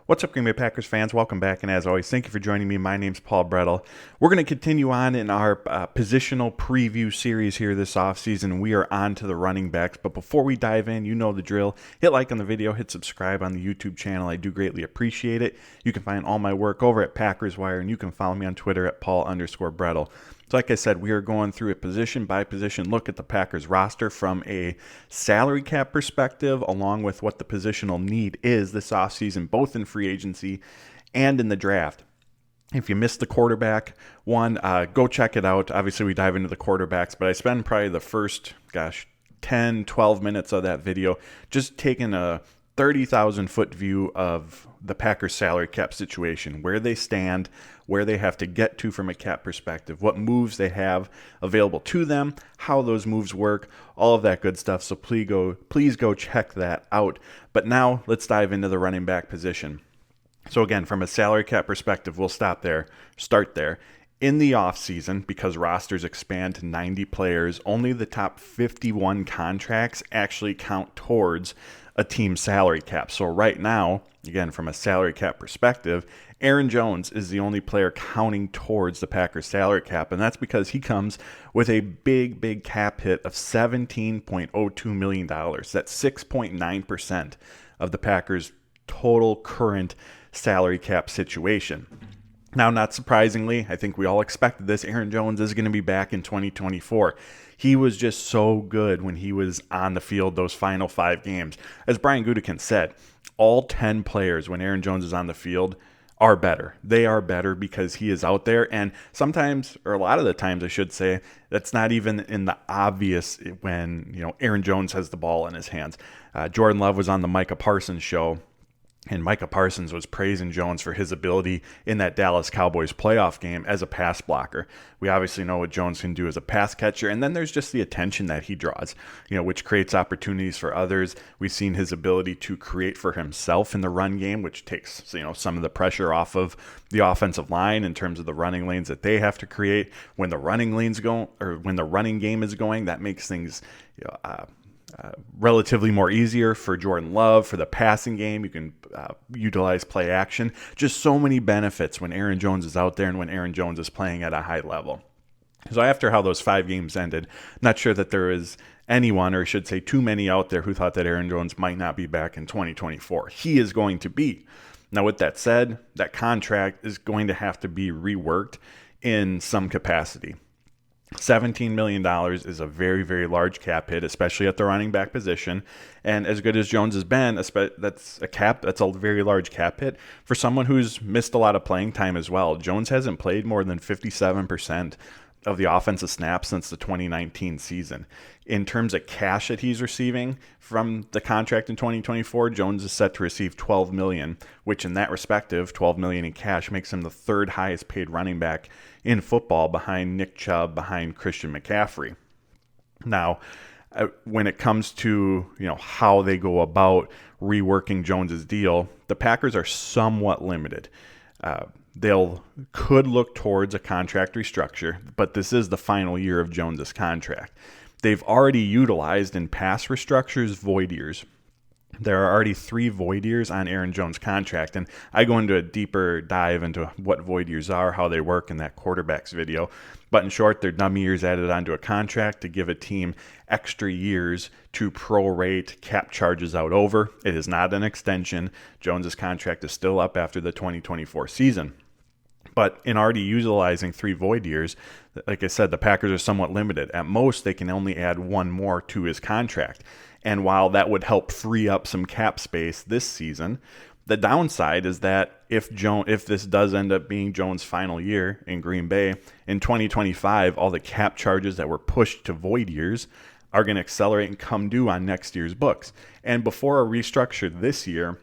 What's up, Green Bay Packers fans? Welcome back, and as always, thank you for joining me. My name's Paul Brettel. We're going to continue on in our positional preview series here this offseason. We are on to the running backs, but before we dive in, you know the drill. Hit like on the video, hit subscribe on the YouTube channel. I do greatly appreciate it. You can find all my work over at Packers Wire, and you can follow me on Twitter at Paul_Brettel. So like I said, we are going through a position-by-position look at the Packers roster from a salary cap perspective, along with what the positional need is this offseason, both in free agency and in the draft. If you missed the quarterback one, go check it out. Obviously, we dive into the quarterbacks, but I spend probably the first, 10, 12 minutes of that video just taking a 30,000-foot view of the Packers salary cap situation, where they stand, where they have to get to from a cap perspective, what moves they have available to them, how those moves work, all of that good stuff. So please go check that out. But now let's dive into the running back position. So again, from a salary cap perspective, we'll start there. In the offseason, because rosters expand to 90 players, only the top 51 contracts actually count towards a team salary cap. So right now, again, from a salary cap perspective, Aaron Jones is the only player counting towards the Packers salary cap, and that's because he comes with a big cap hit of $17.02 million. That's 6.9% of the Packers' total current salary cap situation. Now, not surprisingly, I think we all expected this. Aaron Jones is going to be back in 2024. He was just so good when he was on the field those final 5 games. As Brian Gutekunst said, all 10 players, when Aaron Jones is on the field, are better. They are better because he is out there. And sometimes, or a lot of the times I should say, that's not even in the obvious when, Aaron Jones has the ball in his hands. Jordan Love was on the Micah Parsons show, and Micah Parsons was praising Jones for his ability in that Dallas Cowboys playoff game as a pass blocker. We obviously know what Jones can do as a pass catcher, and then there's just the attention that he draws, which creates opportunities for others. We've seen his ability to create for himself in the run game, which takes, some of the pressure off of the offensive line in terms of the running lanes that they have to create. When the running lanes go, or when the running game is going, that makes things, relatively more easier for Jordan Love. For the passing game, you can utilize play action. Just so many benefits when Aaron Jones is out there and when Aaron Jones is playing at a high level. So after how those 5 games ended, not sure that there is anyone, or I should say too many out there, who thought that Aaron Jones might not be back in 2024. He is going to be. Now, with that said, that contract is going to have to be reworked in some capacity. $17 million is a very, very large cap hit, especially at the running back position. And as good as Jones has been, that's a very large cap hit for someone who's missed a lot of playing time as well. Jones hasn't played more than 57% of the offensive snaps since the 2019 season. In terms of cash that he's receiving from the contract in 2024, Jones is set to receive $12 million, which in that respective, $12 million in cash makes him the 3rd highest paid running back in football, behind Nick Chubb, behind Christian McCaffrey. Now, when it comes to how they go about reworking Jones's deal, the Packers are somewhat limited. Could look towards a contract restructure, but this is the final year of Jones's contract. They've already utilized in past restructures void years. There are already 3 void years on Aaron Jones' contract, and I go into a deeper dive into what void years are, how they work in that quarterbacks video. But in short, they're dummy years added onto a contract to give a team extra years to prorate cap charges out over. It is not an extension. Jones's contract is still up after the 2024 season. But in already utilizing 3 void years, like I said, the Packers are somewhat limited. At most, they can only add 1 more to his contract. And while that would help free up some cap space this season, the downside is that if this does end up being Jones' final year in Green Bay, in 2025, all the cap charges that were pushed to void years are going to accelerate and come due on next year's books. And before a restructure this year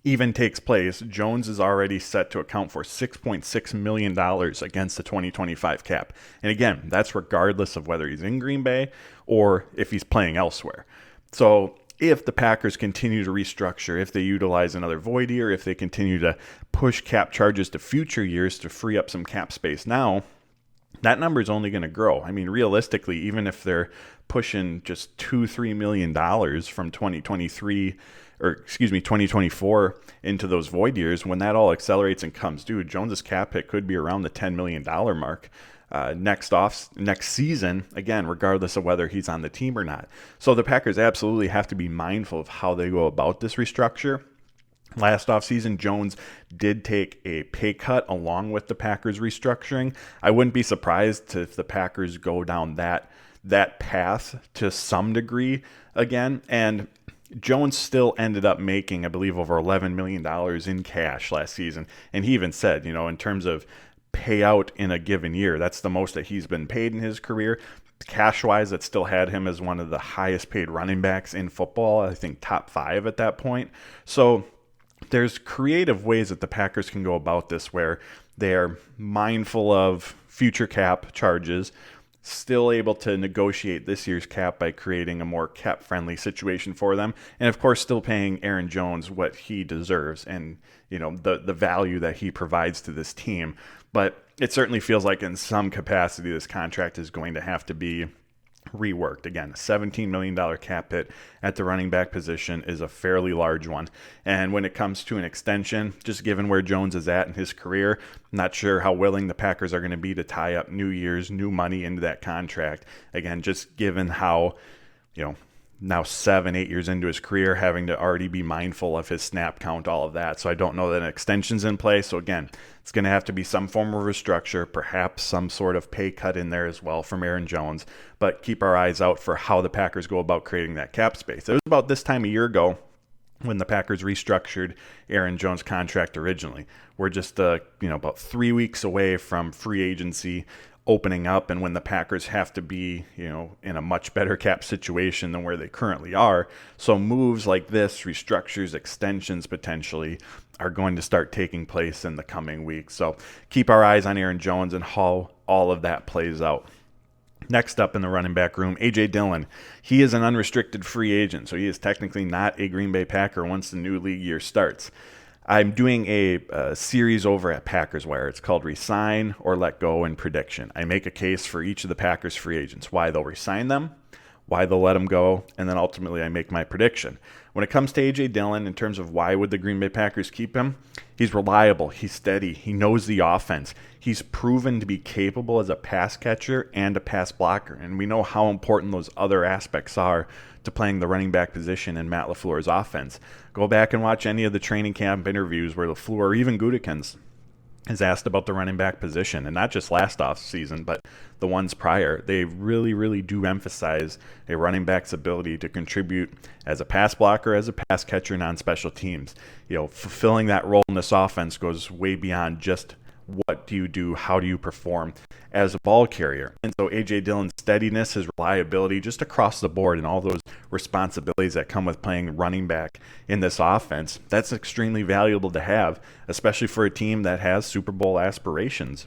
even takes place, Jones is already set to account for $6.6 million against the 2025 cap. And again, that's regardless of whether he's in Green Bay or if he's playing elsewhere. So if the Packers continue to restructure, if they utilize another void year, if they continue to push cap charges to future years to free up some cap space now, that number is only going to grow. I mean, realistically, even if they're pushing just $2-3 million from 2023 2024 into those void years, when that all accelerates and comes due, Jones's cap hit could be around the $10 million mark next season, again, regardless of whether he's on the team or not. So the Packers absolutely have to be mindful of how they go about this restructure. Last offseason, Jones did take a pay cut along with the Packers restructuring. I wouldn't be surprised if the Packers go down that path to some degree again. And Jones still ended up making, I believe, over $11 million in cash last season. And he even said, in terms of payout in a given year, that's the most that he's been paid in his career. Cash-wise, that still had him as one of the highest paid running backs in football, I think top 5 at that point. So there's creative ways that the Packers can go about this where they're mindful of future cap charges, still able to negotiate this year's cap by creating a more cap-friendly situation for them, and of course still paying Aaron Jones what he deserves and the value that he provides to this team. But it certainly feels like in some capacity this contract is going to have to be reworked. Again, a $17 million cap hit at the running back position is a fairly large one. And when it comes to an extension, just given where Jones is at in his career, I'm not sure how willing the Packers are going to be to tie up new year's, new money into that contract. Again, just given how, now 7-8 years into his career, having to already be mindful of his snap count, all of that. So I don't know that an extension's in place. So again, it's going to have to be some form of restructure, perhaps some sort of pay cut in there as well from Aaron Jones. But keep our eyes out for how the Packers go about creating that cap space. It was about this time a year ago when the Packers restructured Aaron Jones' contract originally. We're just about 3 weeks away from free agency opening up, and when the Packers have to be, in a much better cap situation than where they currently are. So moves like this, restructures, extensions potentially, are going to start taking place in the coming weeks. So keep our eyes on Aaron Jones and how all of that plays out. Next up in the running back room, A.J. Dillon. He is an unrestricted free agent, so he is technically not a Green Bay Packer once the new league year starts. I'm doing a series over at Packers Wire. It's called Resign or Let Go and Prediction. I make a case for each of the Packers free agents, why they'll resign them, why they'll let them go, and then ultimately I make my prediction. When it comes to A.J. Dillon, in terms of why would the Green Bay Packers keep him, he's reliable, he's steady, he knows the offense. He's proven to be capable as a pass catcher and a pass blocker, and we know how important those other aspects are to playing the running back position in Matt LaFleur's offense. Go back and watch any of the training camp interviews where LaFleur or even Gutekunst is asked about the running back position, and not just last offseason, but the ones prior. They really, really do emphasize a running back's ability to contribute as a pass blocker, as a pass catcher, and on special teams. Fulfilling that role in this offense goes way beyond just what do you do, how do you perform as a ball carrier. And so A.J. Dillon's steadiness, his reliability, just across the board, and all those responsibilities that come with playing running back in this offense, that's extremely valuable to have, especially for a team that has Super Bowl aspirations.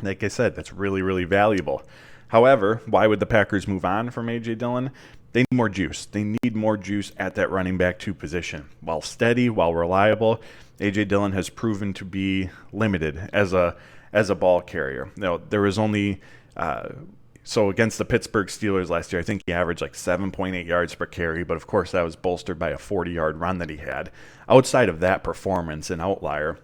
Like I said, that's really, really valuable. However, why would the Packers move on from A.J. Dillon? They need more juice. They need more juice at that running back 2 position. While steady, while reliable, A.J. Dillon has proven to be limited as a ball carrier. There was only so against the Pittsburgh Steelers last year, I think he averaged like 7.8 yards per carry, but of course that was bolstered by a 40-yard run that he had. Outside of that performance, an outlier,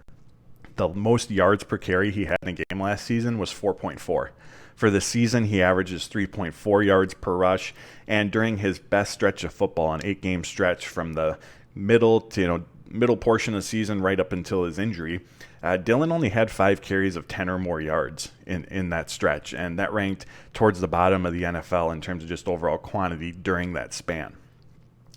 the most yards per carry he had in a game last season was 4.4. For the season, he averages 3.4 yards per rush, and during his best stretch of football, an 8-game stretch from the middle portion of the season right up until his injury, Dillon only had 5 carries of 10 or more yards in that stretch, and that ranked towards the bottom of the NFL in terms of just overall quantity during that span.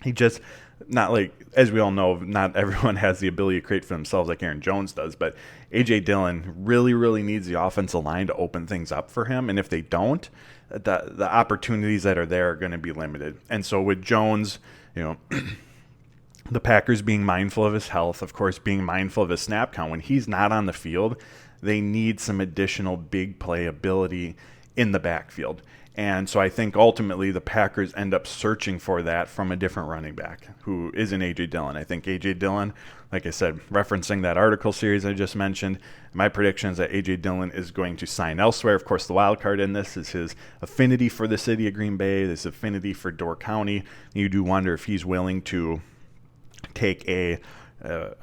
He just, not like, as we all know, not everyone has the ability to create for themselves like Aaron Jones does, but A.J. Dillon really, really needs the offensive line to open things up for him, and if they don't, the opportunities that are there are going to be limited. And so with Jones, the Packers being mindful of his health, of course, being mindful of his snap count. When he's not on the field, they need some additional big play ability in the backfield. And so I think ultimately the Packers end up searching for that from a different running back who isn't A.J. Dillon. I think A.J. Dillon, like I said, referencing that article series I just mentioned, my prediction is that A.J. Dillon is going to sign elsewhere. Of course, the wild card in this is his affinity for the city of Green Bay, this affinity for Door County. You do wonder if he's willing to take a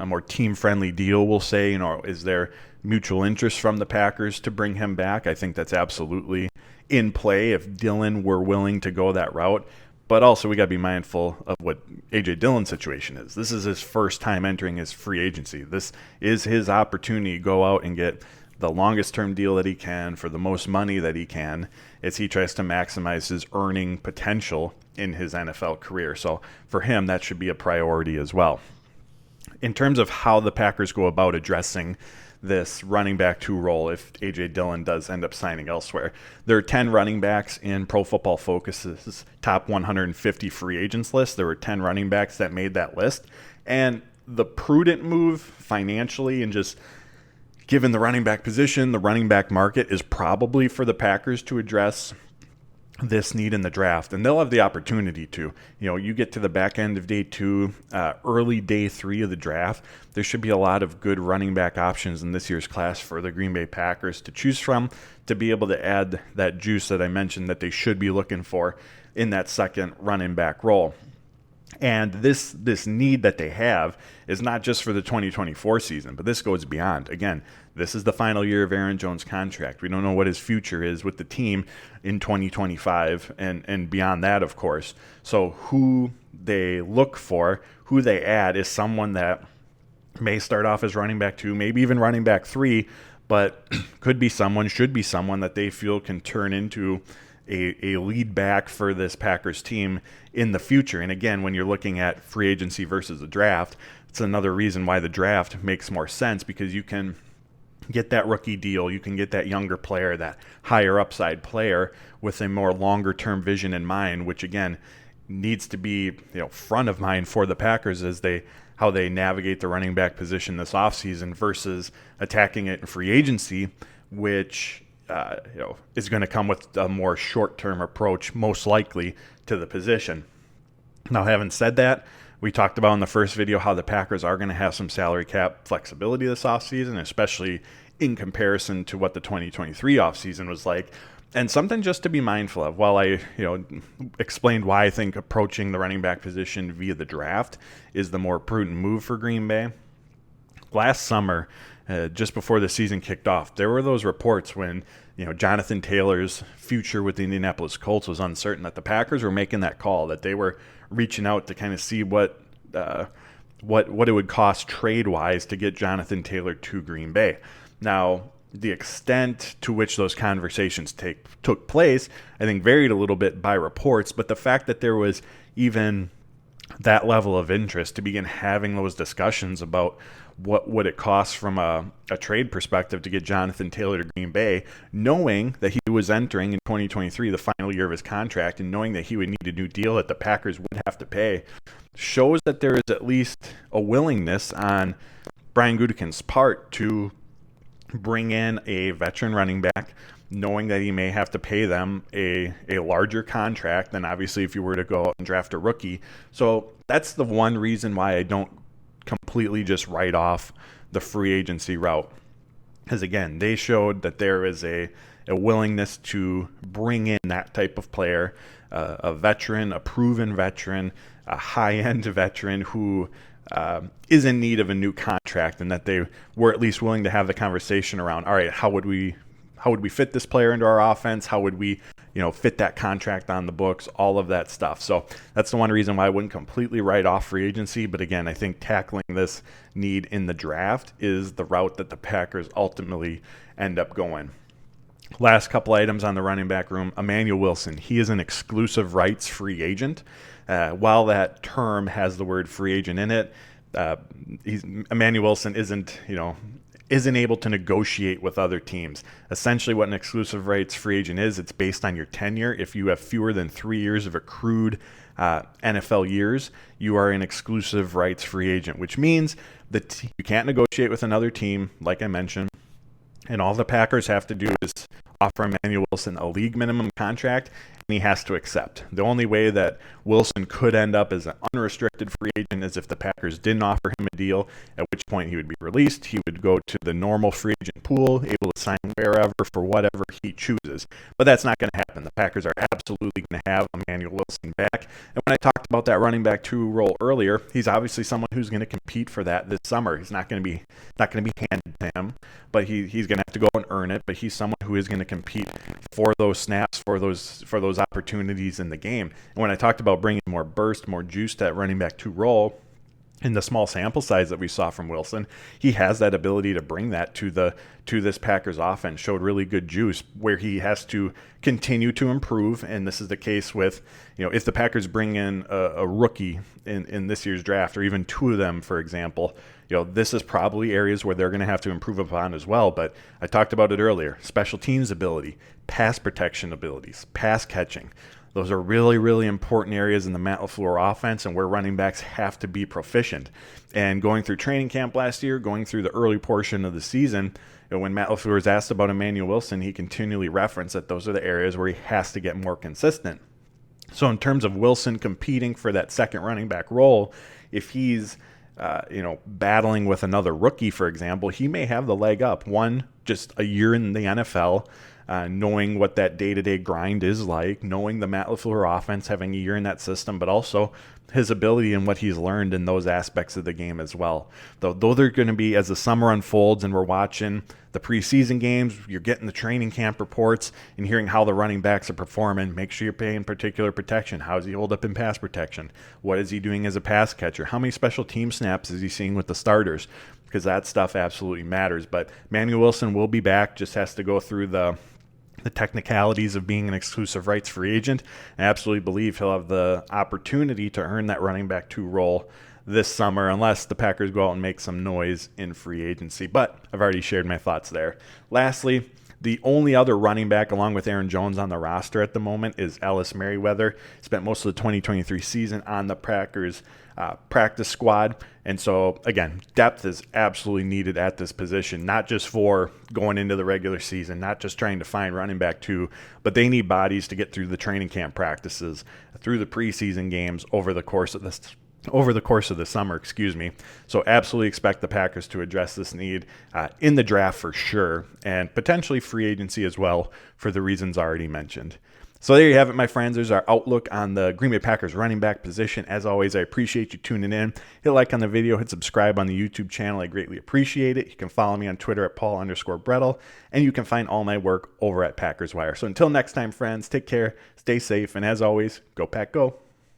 more team-friendly deal, we'll say. Is there mutual interest from the Packers to bring him back? I think that's absolutely in play if Dillon were willing to go that route. But also, we got to be mindful of what A.J. Dillon's situation is. This is his first time entering his free agency. This is his opportunity to go out and get the longest term deal that he can for the most money that he can as he tries to maximize his earning potential in his NFL career. So for him, that should be a priority as well. In terms of how the Packers go about addressing this running back 2 role if A.J. Dillon does end up signing elsewhere, there are 10 running backs in Pro Football Focus's top 150 free agents list. There were 10 running backs that made that list. And the prudent move financially and just given the running back position, the running back market, is probably for the Packers to address this need in the draft, and they'll have the opportunity to. You get to the back end of day 2, early day 3 of the draft, there should be a lot of good running back options in this year's class for the Green Bay Packers to choose from to be able to add that juice that I mentioned that they should be looking for in that second running back role. And this need that they have is not just for the 2024 season, but this goes beyond. Again, this is the final year of Aaron Jones' contract. We don't know what his future is with the team in 2025 and beyond that, of course. So who they look for, who they add, is someone that may start off as running back 2, maybe even running back 3, but should be someone that they feel can turn into a lead back for this Packers team in the future. And again, when you're looking at free agency versus the draft, it's another reason why the draft makes more sense, because you can get that rookie deal, you can get that younger player, that higher upside player with a more longer term vision in mind, which again needs to be front of mind for the Packers as how they navigate the running back position this offseason versus attacking it in free agency, which is going to come with a more short-term approach, most likely, to the position. Now, having said that, we talked about in the first video how the Packers are going to have some salary cap flexibility this offseason, especially in comparison to what the 2023 offseason was like. And something just to be mindful of, while I explained why I think approaching the running back position via the draft is the more prudent move for Green Bay. Last summer, just before the season kicked off, there were those reports when Jonathan Taylor's future with the Indianapolis Colts was uncertain, that the Packers were making that call, that they were reaching out to kind of see what it would cost trade-wise to get Jonathan Taylor to Green Bay. Now, the extent to which those conversations took place, I think, varied a little bit by reports, but the fact that there was even that level of interest to begin having those discussions about what would it cost from a trade perspective to get Jonathan Taylor to Green Bay, knowing that he was entering in 2023, the final year of his contract, and knowing that he would need a new deal that the Packers would have to pay, shows that there is at least a willingness on Brian Gutekunst's part to bring in a veteran running back, knowing that he may have to pay them a larger contract than obviously if you were to go out and draft a rookie. So that's the one reason why I don't completely just write off the free agency route. Because again, they showed that there is a willingness to bring in that type of player, a veteran, a proven veteran, a high-end veteran who is in need of a new contract, and that they were at least willing to have the conversation around, all right, how would we fit this player into our offense? How would we, fit that contract on the books? All of that stuff. So that's the one reason why I wouldn't completely write off free agency. But again, I think tackling this need in the draft is the route that the Packers ultimately end up going. Last couple items on the running back room. Emmanuel Wilson. He is an exclusive rights free agent. While that term has the word free agent in it, Emmanuel Wilson isn't able to negotiate with other teams. Essentially what an exclusive rights free agent is, it's based on your tenure. If you have fewer than 3 years of accrued NFL years, you are an exclusive rights free agent, which means that you can't negotiate with another team, like I mentioned, and all the Packers have to do is offer Emmanuel Wilson a league minimum contract, and he has to accept. The only way that Wilson could end up as an unrestricted free agent is if the Packers didn't offer him a deal, at which point he would be released. He would go to the normal free agent pool, able to sign wherever for whatever he chooses. But that's not going to happen. The Packers are absolutely going to have Emmanuel Wilson back. And when I talked about that running back 2 role earlier, he's obviously someone who's going to compete for that this summer. He's not going to be handed to him, but he's going to have to go and earn it. But he's someone who is going to compete for those snaps, for those opportunities in the game. And when I talked about bringing more burst, more juice to that running back 2 role, in the small sample size that we saw from Wilson, he has that ability to bring that to this Packers offense. Showed really good juice where he has to continue to improve, and this is the case with, if the Packers bring in a rookie in this year's draft, or even 2 of them, for example, this is probably areas where they're going to have to improve upon as well. But I talked about it earlier: special teams ability, pass protection abilities, pass catching. Those are really, really important areas in the Matt LaFleur offense, and where running backs have to be proficient. And going through training camp last year, going through the early portion of the season, when Matt LaFleur was asked about Emmanuel Wilson, he continually referenced that those are the areas where he has to get more consistent. So in terms of Wilson competing for that second running back role, if he's battling with another rookie, for example, he may have the leg up. One, just a year in the NFL, knowing what that day-to-day grind is like, knowing the Matt LaFleur offense, having a year in that system, but also his ability and what he's learned in those aspects of the game as well. Though they're going to be, as the summer unfolds and we're watching the preseason games, you're getting the training camp reports and hearing how the running backs are performing. Make sure you're paying particular protection. How does he hold up in pass protection? What is he doing as a pass catcher? How many special team snaps is he seeing with the starters? Because that stuff absolutely matters. But Emmanuel Wilson will be back, just has to go through the technicalities of being an exclusive rights free agent. I absolutely believe he'll have the opportunity to earn that running back 2 role this summer, unless the Packers go out and make some noise in free agency. But I've already shared my thoughts there. Lastly, the only other running back, along with Aaron Jones, on the roster at the moment is Ellis Merriweather. Spent most of the 2023 season on the Packers practice squad. And so, again, depth is absolutely needed at this position, not just for going into the regular season, not just trying to find running back 2, but they need bodies to get through the training camp practices, through the preseason games over the course of the summer, So absolutely expect the Packers to address this need in the draft for sure, and potentially free agency as well for the reasons already mentioned. So there you have it, my friends. There's our outlook on the Green Bay Packers running back position. As always, I appreciate you tuning in. Hit like on the video, hit subscribe on the YouTube channel. I greatly appreciate it. You can follow me on Twitter at Paul_Brettel, and you can find all my work over at Packers Wire. So until next time, friends, take care, stay safe, and as always, go Pack Go.